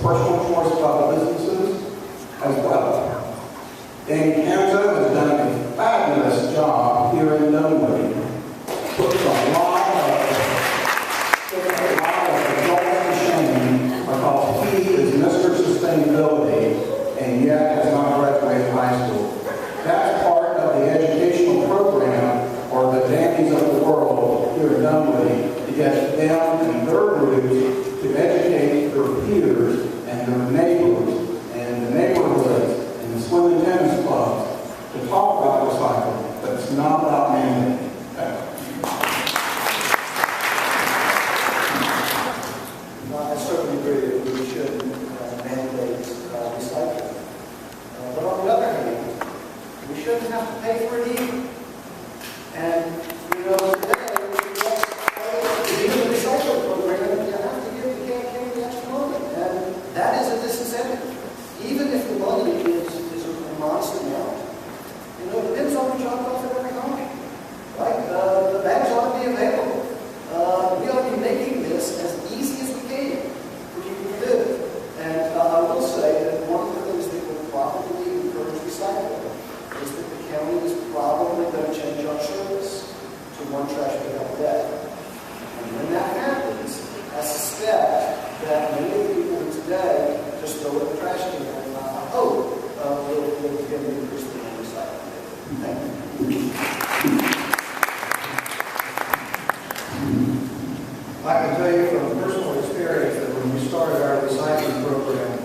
personal choice about the businesses as well. Dan Kenzo has done a fabulous job here in Dunwoody. Puts a lot of adults to shame because he is Mr. Sustainability and yet has not graduated high school. That's part of the educational program or the Dandies of the world here in Dunwoody to get them and their groups to educate their peers and their neighbors and the neighborhoods and the swim and tennis clubs to talk about recycling, but it's not about mandating. I certainly agree that we should mandate recycling. But on the other hand, we shouldn't have to pay for it either. And, today, to use the recycling program, you have to give the can the extra money. And that is a disincentive. Even if the money is a modest amount, the bins ought to be dropped off at every home. Right? The bags ought to be available. We ought to be making this as easy as we can for people to do. And I will say that one of the things that will probably encourage recycling is that the county is probably going to change our service to one trash pickup a day. And when that happens, I suspect that many of the people today just throw it in the trash can and I hope we'll begin to increase the recycling. Thank you. I can tell you from personal experience that when we started our recycling program,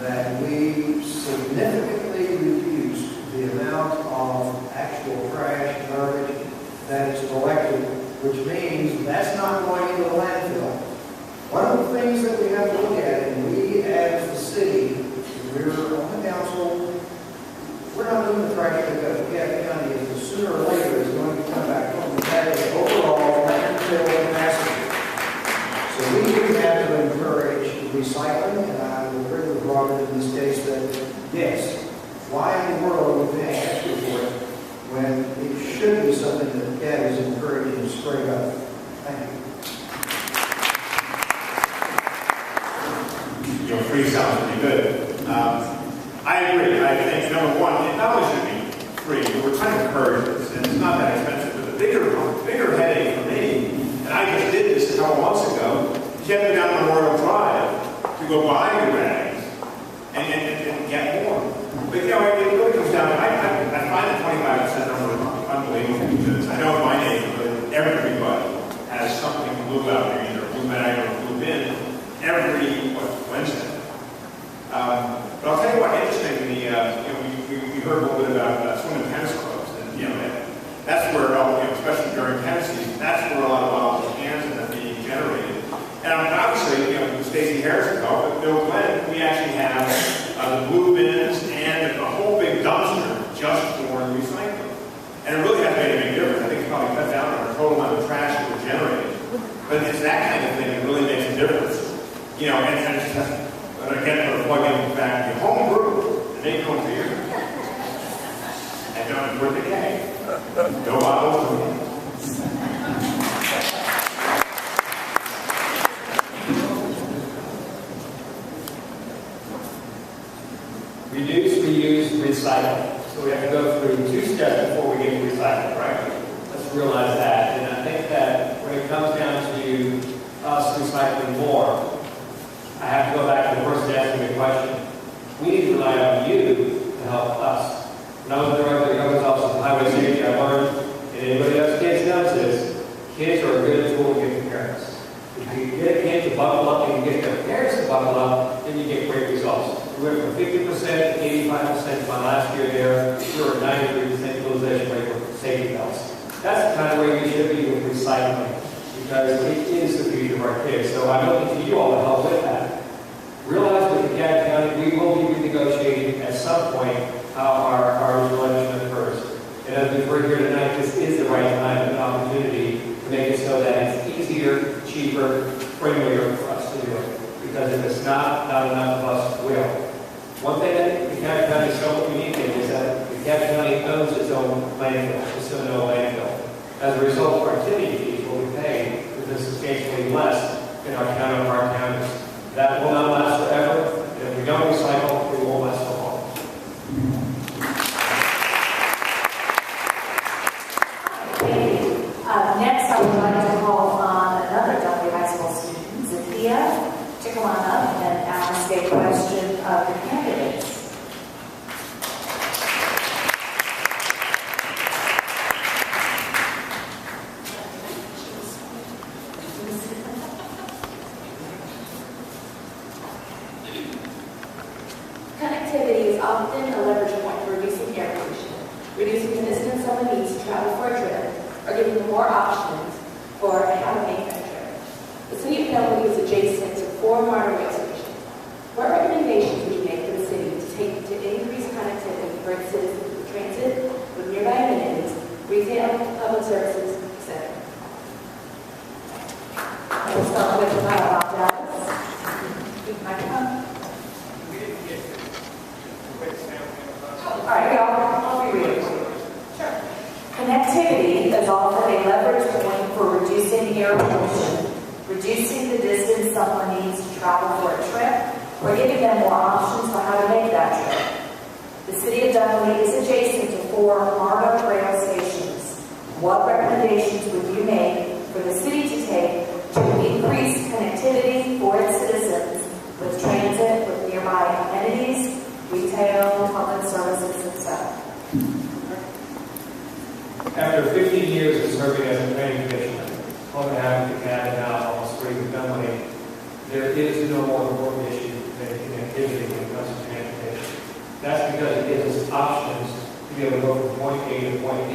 that we significantly reduced the amount of actual trash, garbage that is collected, which means that's not going into the landfill. One of the things that we have to look at, and we as the city, we're on the council, we're not doing the trash pickup. Gap County is sooner or later is going to come back home. That is overall landfill capacity. So we do have to encourage recycling, and I will agree with Robert in this case that, yes, why in the world would we pay extra for it when it should be something that CAD is encouraging straight up? Thank you. Free sounds pretty good. I agree. I think, number one, it not only should be free, but we're trying to encourage this, and it's not that expensive. But the bigger headache for me, and I just did this a couple months ago, you have to go down Memorial Drive to go buy your bags and get more. But it really comes down to, I find the 25% number unbelievable because I know in my neighborhood, everybody has something blue out there, either a blue bag or a blue bin, every Wednesday. But I'll tell you what, interestingly, we heard a little bit about swim and tennis clubs, and that's where, especially during tennis season, that's where a lot of bottles of cans end up being generated. And obviously, Stacey Harrison called, but Bill Glenn, we actually have the blue bins and a whole big dumpster just for recycling. And it really has made a big difference. I think it's probably cut down on our total amount of trash that we're generating. But it's that kind of thing that really makes a difference. And again, for plugging back the home brew, the Dayton beer. And don't worth the keg. No bottles for me. Reduce, reuse, recycle. So we have to go through two steps before we get to recycle, right? Let's realize that. And I think that when it comes down to us recycling more, I have to go back to the person asking me a question. We need to rely on you to help us. When I was in the regular government office of highway safety, I learned, and anybody else kids knows this, kids are a good tool to get to parents. If you get kids to buckle up and you get their parents to buckle up, then you get great results. We went from 50% to 85% my last year there. We were at 93% utilization rate for safety belts. That's the kind of way we should be with recycling, because it is the future of our kids. So I'm looking to you all to help with that. Realize with the Gap County, we will be renegotiating at some point how our election occurs. And as we've heard here tonight, this is the right time and opportunity to make it so that it's easier, cheaper, friendlier for us to do it. Because if it's not enough of us will. One thing that the Gap County is so unique in is that the Gap County owns its own landfill, its own landfill. As a result, our activity fees will be paid, which is substantially less than our counterpart counties. That will not last forever. giving them more options for how to make that trip. The city of Dunwoody is adjacent to 4 modern rail stations. What recommendations would you make for the city to take to increase connectivity for its citizens with transit, with nearby amenities, retail, public services, etc.? We'll start with Bob Dallas. Microphone. All right, I'll be reading. Sure. Connectivity is often a leverage point for reducing air pollution, reducing the distance someone needs to travel for a trip, or giving them more options for how to make that trip. The city of Dunwoody is adjacent to 4 modern rail stations. What recommendations would you make for the city to take to increase connectivity for its citizens with transit, with nearby amenities, retail, public services, etc.? After 15 years of serving as a planning commissioner, home and advocate, and now almost 3 with Dunwoody, there is no more important issue than connectivity when it comes to transportation. That's because it gives us options to be able to go from point A to point B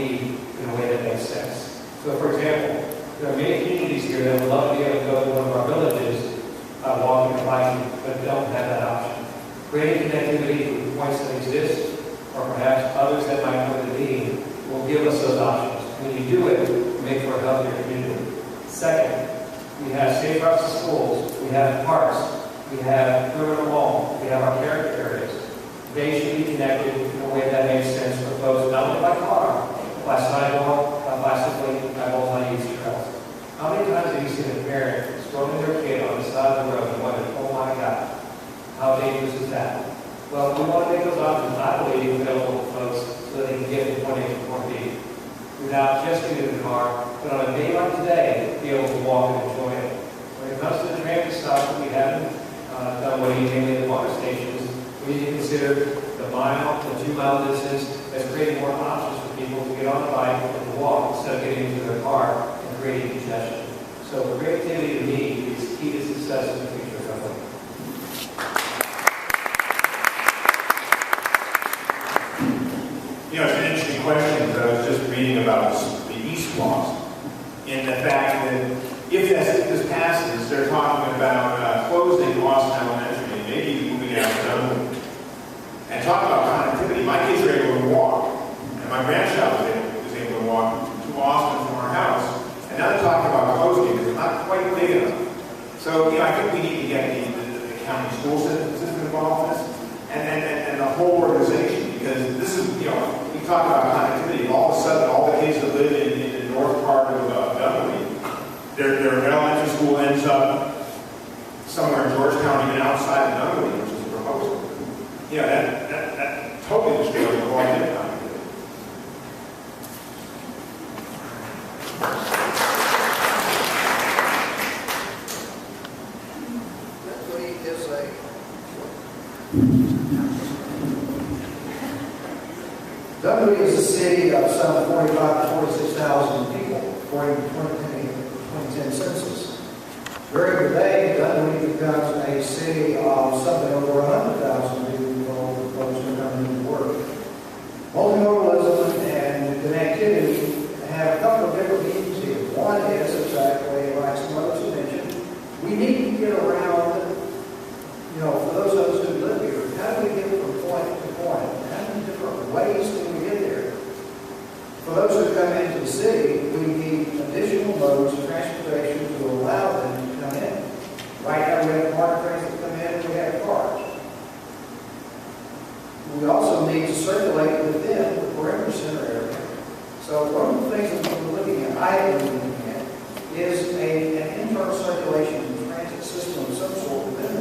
in a way that makes sense. So, for example, there are many communities here that would love to be able to go to one of our villages, walking or biking, but don't have that option. Creating connectivity with points that exist, or perhaps others that might come to be, will give us those options. When you do it, you make for a healthier community. Second, we have safe routes to schools, we have parks, we have perimeter wall, we have our character areas. They should be connected in a way that makes sense for folks not only by car, by sidewalk, by bicycle, by multi-use trails. How many times have you seen a parent strolling their kid on the side of the road and wondered, oh my God, how dangerous is that? Well, we want to make those options, I believe, available to folks so that they can get from point A to point B without just getting in the car, but on a day like today, be able to walk and enjoy it. When it comes to the transit stops that we haven't done what you mainly the water stations, we need to consider the mile, the 2-mile distance as creating more options for people to get on a bike and to walk instead of getting into their car and creating congestion. So creativity to me is key to success in the future of Dunwoody. You know, it's an interesting question, but I was just reading about the East Lost, and the fact that if this passes, they're talking about closing Austin Elementary and maybe moving out to Dunwoody. And talk about connectivity. My kids are able to walk, and my grandchild is able to walk to Austin from our house. And now they're talking about closing because it's not quite big enough. So, you know, I think we need to get the county school system involved in this, and the whole organization, because this is, you know, we talk about connectivity, and all of a sudden, all the kids that live in the north part of Dunwoody, their elementary school ends up somewhere in Georgetown, even outside of Dunwoody, which is a proposal. You know, that totally destroys the whole idea. Dunwoody is a city of some 45,000 to 46,000 people, according to the 2010 census. During the day, Dunwoody becomes a city of something over 100,000 people, folks who are coming into work. Multimodalism and connectivity have a couple of different meanings here. One is exactly like some others have mentioned, we need to get around, you know, for those of us who live here, how do we get from point to point? How many different ways can we get there? For those who come into the city, we need additional modes of transportation to allow them to come in. Right now, we have water trains that come in and we have cars. We also need to circulate within the perimeter center area. So one of the things that we're looking at, I am looking at, is an internal circulation and transit system of some sort within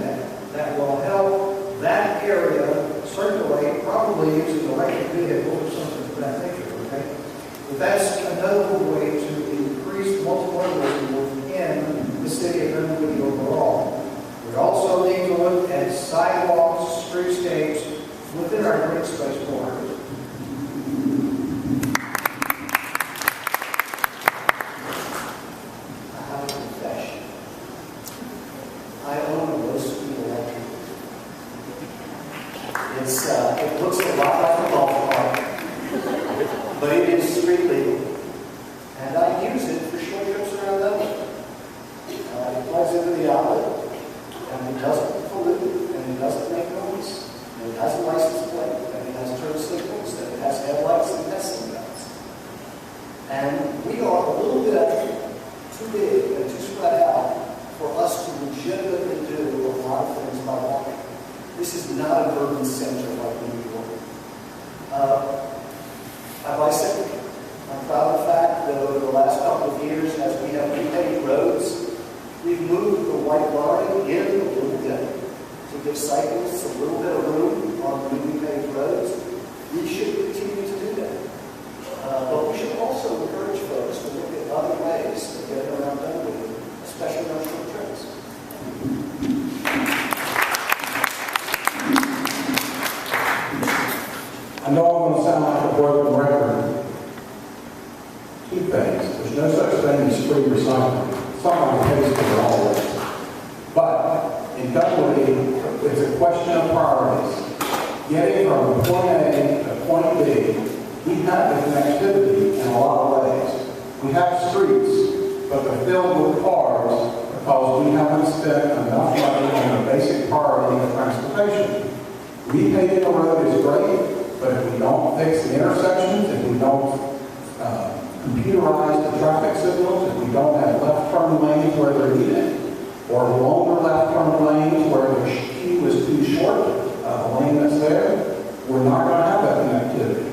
that will help that area circulate, probably using electric vehicles or something of that nature, okay? But that's another way to increase multimodalism within the city of Dunwoody overall. We also need to look at sidewalks, streetscapes within our green space corridors. I have a confession. I own a low-speed electric. It looks a lot like a golf cart, but it is street legal. And I we are a little bit too big and too spread out for us to legitimately do a lot of things by walking. This is not an urban center like New York. I bicycle. I'm proud of the fact that over the last couple of years, as we have repaved roads, we've moved the white line in a little bit to give cyclists a little bit of room on the newly paved roads. We should continue to do that. But we should also encourage folks to look at other ways of getting around Dunwoody, especially on short trips. I know I'm going to sound like a broken record. Two things. There's no such thing as free recycling. Somebody pays for it always. But in Dunwoody, it's a question of priorities. Getting from point A to point B, we have the connectivity in a lot of ways. We have streets, but they're filled with cars because we haven't spent enough money on the basic priority of transportation. Repaving the road is great, but if we don't fix the intersections, if we don't computerize the traffic signals, if we don't have left turn lanes where they're needed, or longer left turn lanes where the queue is too short, the lane that's there, we're not going to have that connectivity.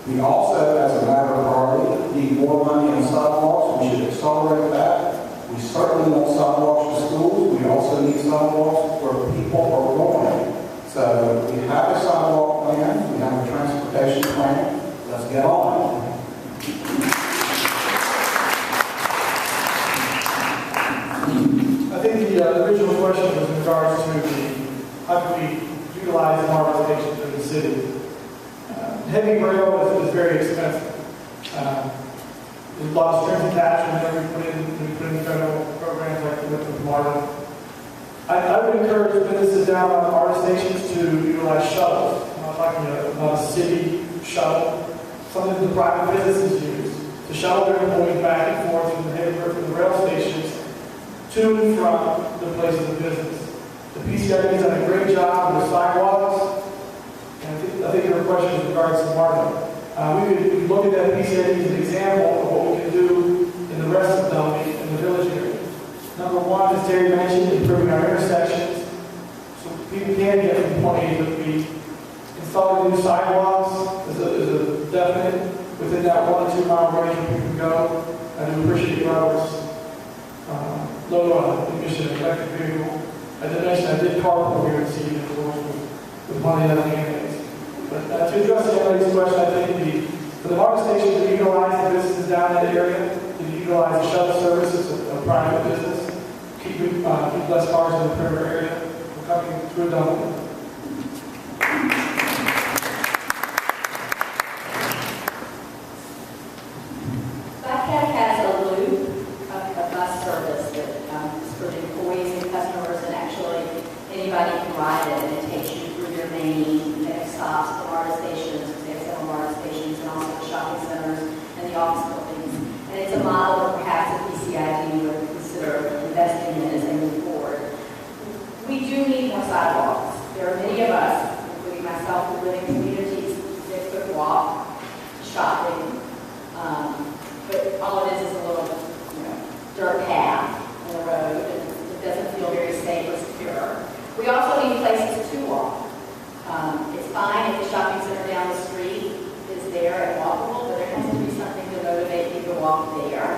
We also, as a matter of priority, need more money on sidewalks. We should accelerate that. We certainly want sidewalks to schools. We also need sidewalks where people are going. So we have a sidewalk plan. We have a transportation plan. Let's get on. I think the original question was in regards to how do we utilize the marble stations in the city. Heavy rail is very expensive. There's a lot of strings attached whenever we put in federal programs like the MARTA. I would encourage businesses down on MARTA stations to utilize shuttles. I'm not talking about a city shuttle, something that the private businesses use to shuttle their employees back and forth from the rail stations to and from the places of business. The PCID has done a great job with sidewalks. I think there were questions in regards to MARTA. We could look at that PCID as an example of what we can do in the rest of Dunwoody and the village area. Number one, as Terry mentioned, improving our intersections so people can get from point A to B. Installing new sidewalks is a definite within that 1 to 2 mile range where people can go. I do appreciate Robert's low emission electric vehicle. As I mentioned, I did carpool here in the city with one of the other candidates. But to address the young lady's question, I think for the MARTA station to utilize the businesses down in that area, to utilize the shuttle services of private business, keep less cars in the perimeter area, we're coming through Dunwoody. Blackcat has a loop, a bus service that is for the employees and customers, and actually anybody can ride it, and it takes you through your main next stops, the MARTA stations, the several MARTA stations, and also the shopping centers and the office buildings. And it's a model that perhaps the PCID would consider investing in as they move forward. We do need more sidewalks. There are many of us, including myself, who live in communities that could walk, shopping, but all it is a little, dirt path in the road, and it doesn't feel very safe or secure. We also need places to walk. It's fine if the shopping center down the street is there and walkable, but there has to be something to motivate you to walk there.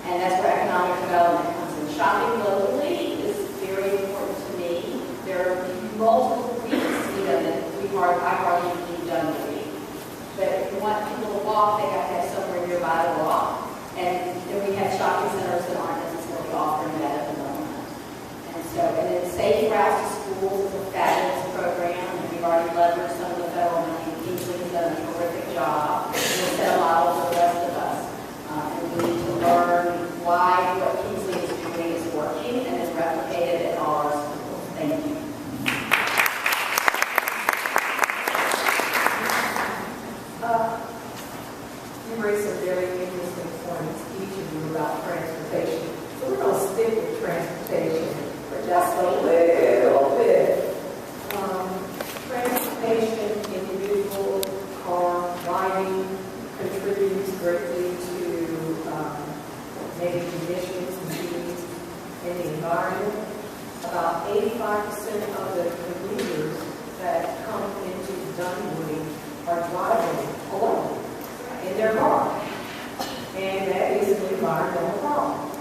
And that's where economic development comes in. Shopping locally is very important to me. There are multiple reasons, that I hardly need Dunwoody. But if you want people to walk, they have to have somewhere nearby to walk. And then we have shopping centers that aren't necessarily offering that at the moment. And then Safe Routes to Schools is a fabulous program, and we've already leveraged some of the federal money. Kingsley has done a terrific job. We'll set a model for the rest of us. And we need to learn why what Kingsley is doing is working and then replicate it at all our schools. Thank you. You raised some very good environment. About 85% of the commuters that come into Dunwoody are driving alone in their car. And that is an environmental problem.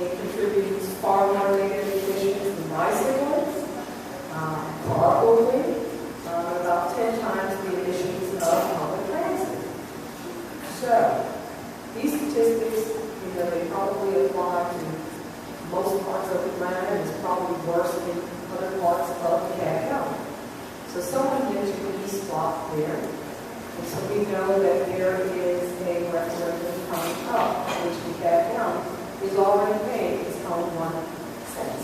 It contributes far more negative emissions than bicycles, carpooling, about 10 times the emissions of public transit. So, these statistics, they probably apply to most parts of Atlanta, and it's probably worse in other parts of DeKalb County. So someone mentioned the East Block there, and so we know that there is a referendum coming up, which DeKalb County is already paying its own 1 cent,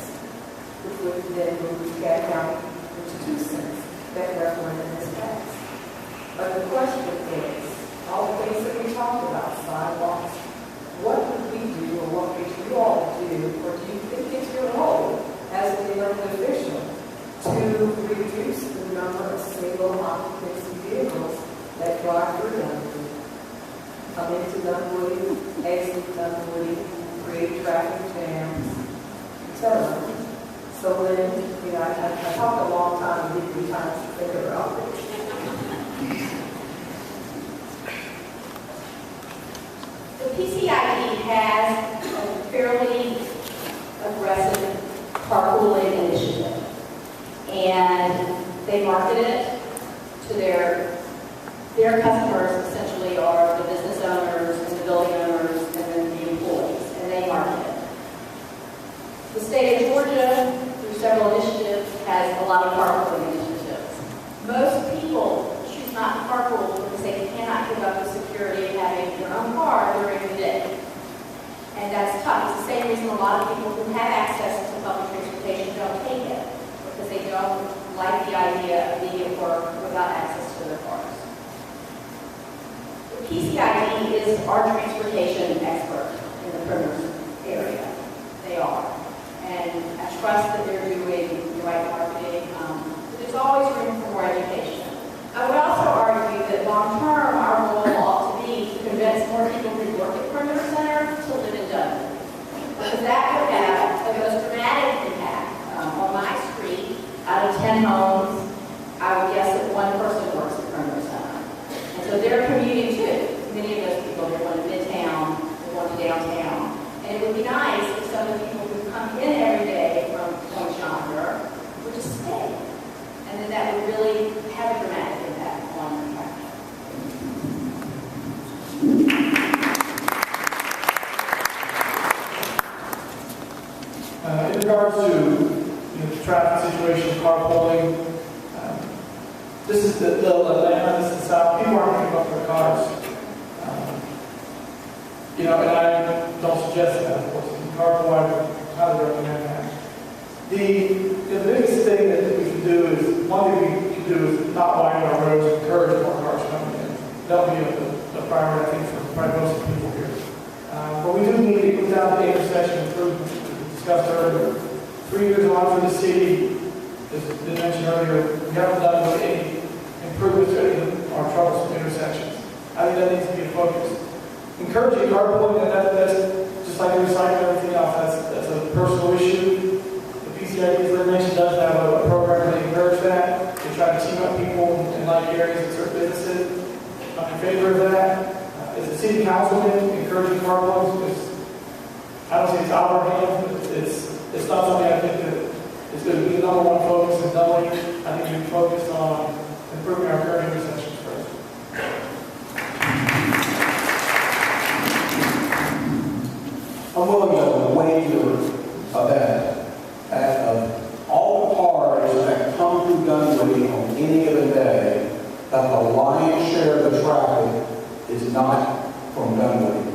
which would then move DeKalb County into 2 cents. That referendum is passed. But the question is, all the things that we talked about, sidewalks, what would we do, or what would you all do, or do you think it's your role as an elected official to reduce the number of single occupancy vehicles that drive through Dunwoody, come into Dunwoody, exit Dunwoody, create traffic jams, etc. So then, I talked a long time and didn't have time to think about this. The PCID has a fairly aggressive carpooling initiative, and they market it to their customers. Essentially, are the business owners and the building owners and then the employees, and they market it. The state of Georgia, through several initiatives, has a lot of carpooling initiatives. Most people choose not to carpool because they cannot give up the security of having their own car during the day. And that's tough. It's the same reason a lot of people who have access to public transportation don't take it, because they don't like the idea of being at work without access to their cars. The PCID is our transportation expert in the Primrose area. They are. And I trust that they're doing the right marketing. But there's always room for more education. I would also argue that long-term, our goal ought to be to convince more people who work at Perimeter Center to live in Dunwoody. Because that would have the most dramatic impact. On my street, out of 10 homes, I would guess that 1 person works at Perimeter Center. And so they're commuting too. Many of those people, they're going to Midtown, they're going to downtown. And it would be nice if some of the people who come in every day from Point Chandler would just stay. And then that would really have a dramatic impact on the traffic. In regards to the traffic situation, carpooling, this is the Atlanta, this is the South. People aren't going to give up their cars. And I don't suggest that, of course. Carpool, I highly recommend that. The biggest thing that we can do is, one thing we can do is not widen our roads and encourage more cars coming in. That'll be a priority, I think, for probably most of the people here. But we do need to go down the intersection improvements we discussed earlier. 3 years on for the city, as been mentioned earlier, we haven't done any improvements to any of our troublesome intersections. I think that needs to be a focus. Encouraging carpooling, and that's just like recycling everything else. That's a personal issue. The PCID, as I mentioned, does have a program that encourages that. They try to team up people in like areas and certain businesses. I'm in favor of that. As a city councilman, encouraging carpooling, because I don't think it's out of our hands, but it's not something I think that is going to be the #1 focus in Dunwoody. I think we can focus on improving our current intersections first. I'm willing to wager a bet that of all the cars that come through Dunwoody on any given day, that the lion's share of the traffic is not from Dunwoody.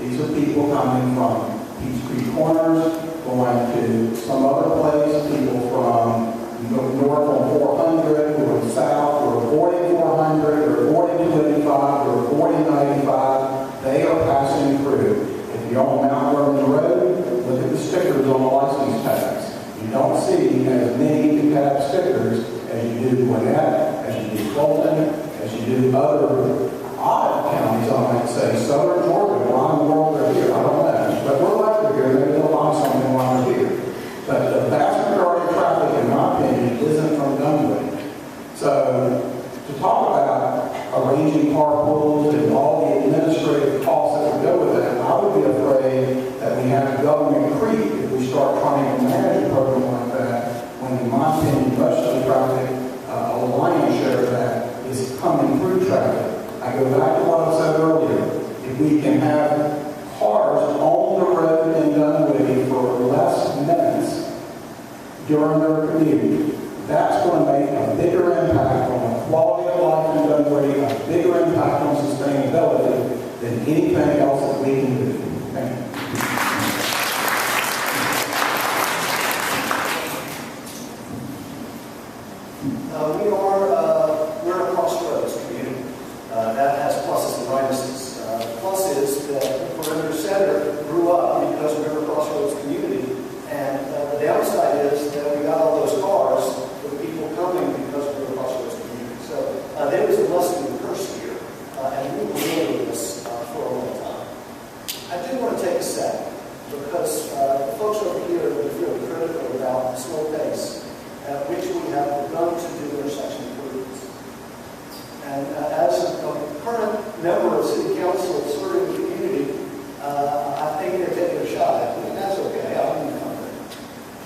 These are people coming from Peachtree Corners, going to some other place, people from north on 400, who are south, who are avoiding 400, who are avoiding 285, who are avoiding 95. They are passing through. If you're on Mount Vernon Road, look at the stickers on the license tags. You don't see as many DeKalb stickers as you do Gwinnett, as you do Fulton, as you do other odd counties, I might say. Southern Georgia, why in the world they're here, I don't know. But we're elected here, we can have cars on the road in Dunwoody for less minutes during their commute, that's going to make a bigger impact on the quality of life in Dunwoody, a bigger impact on sustainability than anything else that we can do. Thank you. We're a crossroads community. That has pluses and minuses. The plus is that the Perimeter Center grew up because we were a crossroads community. And the downside is that we got all those cars with people coming because we were a crossroads community. So there was a blessing and a curse here. And we were dealing with this for a long time. I do want to take a second because the folks over here are feeling critical about the slow pace at which we have begun to do intersection improvements. And as a current member of City Council serving the community, I think they're taking a shot at me, and that's okay. I don't even know that.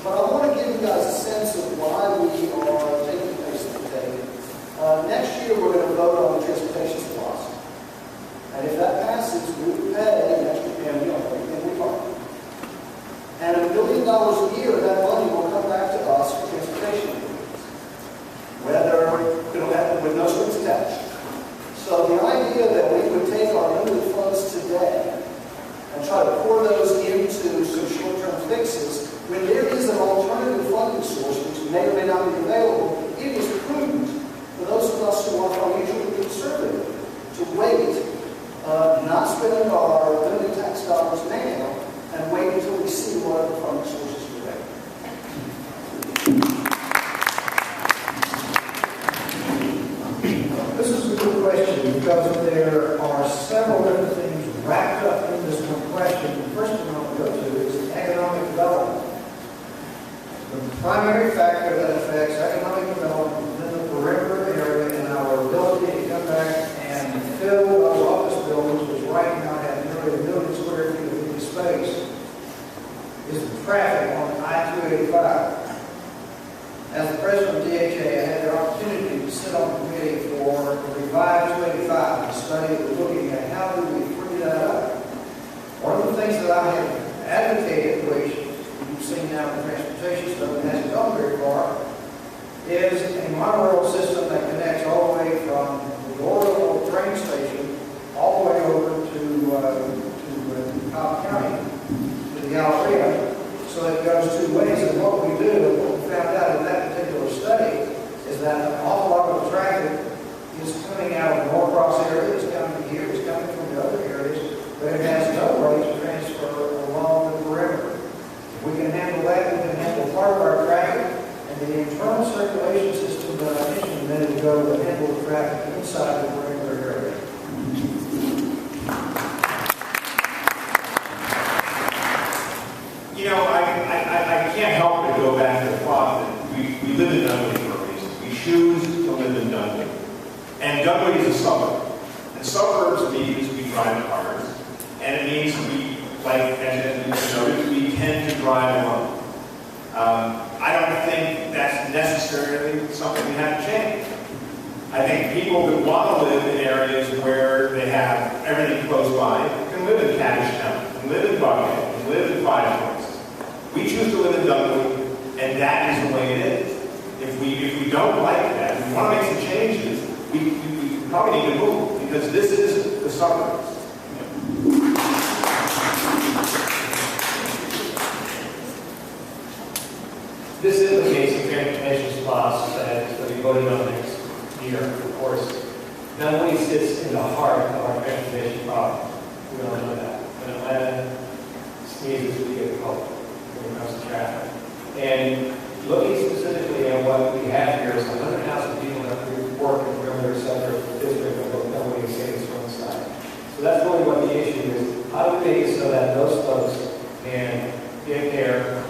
But I want to give you guys a sense of why we are taking the pace that we're taking. Next year, we're going to vote on the transportation philosophy. And if that passes, we will pay an extra penny on everything we park. And $1 billion a year, that money will come back to us for transportation improvements, with no strings attached. So the idea that we would take our limited funds today and try to pour those into some short-term fixes, when there is an alternative funding source which may or may not be available, it is prudent for those of us who are financially conservative to wait, not spend our limited tax dollars now, and wait until we see what other funding sources are ready. This is a good question because there are several different things wrapped up in this one question. The first one I want to go to is economic development. The primary factor that affects economic development within the perimeter area and our ability to come back and fill those office buildings, which right now have nearly 1 million square feet of empty space, is the traffic on I-285. As the president of DHA, I had the opportunity to sit on the committee for Revive 285, a study that was looking at how do we free that up. One of the things that I have advocated, which you've seen now in the transportation stuff that hasn't gone very far, is a monorail system that connects all the way from the Laurel train station all the way over to Cobb County, to the Galleria. So it goes two ways. And what we do, what we found out in that particular study, is that an awful lot of the traffic is coming out of the Norcross area, it's coming here, it's coming from the other areas, but it has no way to transfer along the perimeter. If we can handle that, we can handle part of our traffic, and the internal circulation system that I mentioned a minute ago will handle the traffic inside the perimeter area. You know, I can't help but go back to the thought that we live in Dunwoody for a reason. We choose to live in Dunwoody. And Dunwoody is a suburb. And suburbs means we drive cars. And it means we, like as you noted, we tend to drive alone. I don't think that's necessarily something we have to change. I think people that want to live in areas where they have everything close by can live in Caddishtown, can live in Buckhead, can live in Five Points. We choose to live in Dunwoody, and that is the way it is. If we don't like that, if we want to make some changes, we probably need to move, because this is the suburbs. This is the case of transportation costs that will be voted on next year, of course. Dunwoody sits in the heart of our transportation problem. We all know that. When Atlanta sneezes, we get cold when it comes to traffic. And looking specifically at what we have here is 100,000 people that work in the perimeter center district of Dunwoody and Savings from the side. So that's really what the issue is. How do we make it so that those folks can get there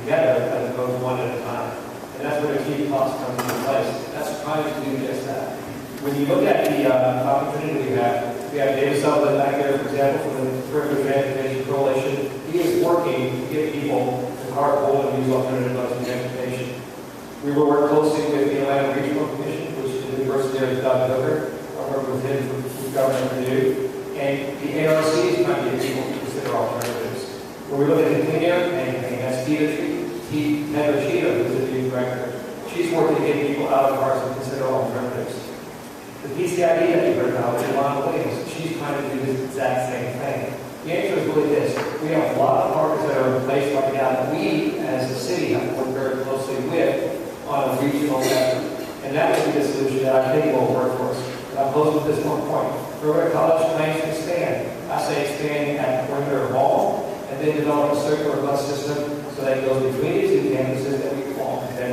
together as opposed to one at a time? And that's where the key cost comes into place. That's trying to do just that. When you look at the opportunity we have David Sullivan back there, for example, from the Perimeter Transportation Coalition. He is working to get people to carpool and use alternative modes of transportation. We will work closely with the Atlanta Regional Commission, which is the university of Doug Hooker. I work with him with Governor Purdue. And the ARC is trying to get people to consider alternatives. When we look at the clean air campaign, that's Heather Cheetah, who's the new director. She's working to get people out of cars and consider alternatives. The PCID that you heard about with Ilana Williams, she's trying to do this exact same thing. The answer is really this. We have a lot of partners that are in place right now that we, as a city, have to work very closely with on a regional level. And that would be the solution that I think will work for us. But I'll close with this one point. River College plans to expand. I say expanding at the perimeter mall and then develop a circular bus system so that it goes between these two campuses that we form today.